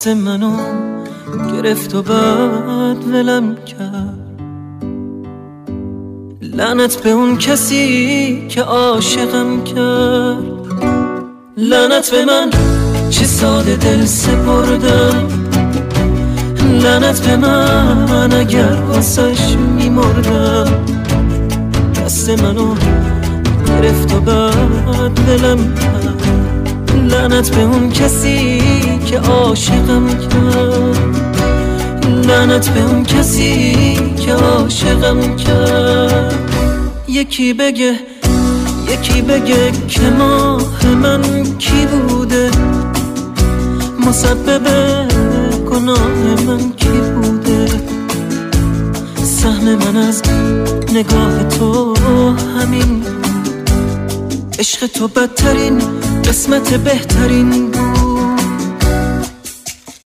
دست منو گرفت و بعد ولم کرد. لعنت به اون کسی که عاشقم کرد. لعنت به من چه ساده دل سپردم. لعنت به من اگر واسش میمردم. دست منو گرفت و بعد ولم کرد. لعنت به اون کسی که عاشقم کرد. لعنت به اون کسی که عاشقم کرد. یکی بگه که ماه من کی بوده، مسبب گناه من کی بوده. سهم من از نگاه تو همین بود. عشق تو بدترین قسمت بهترین بود.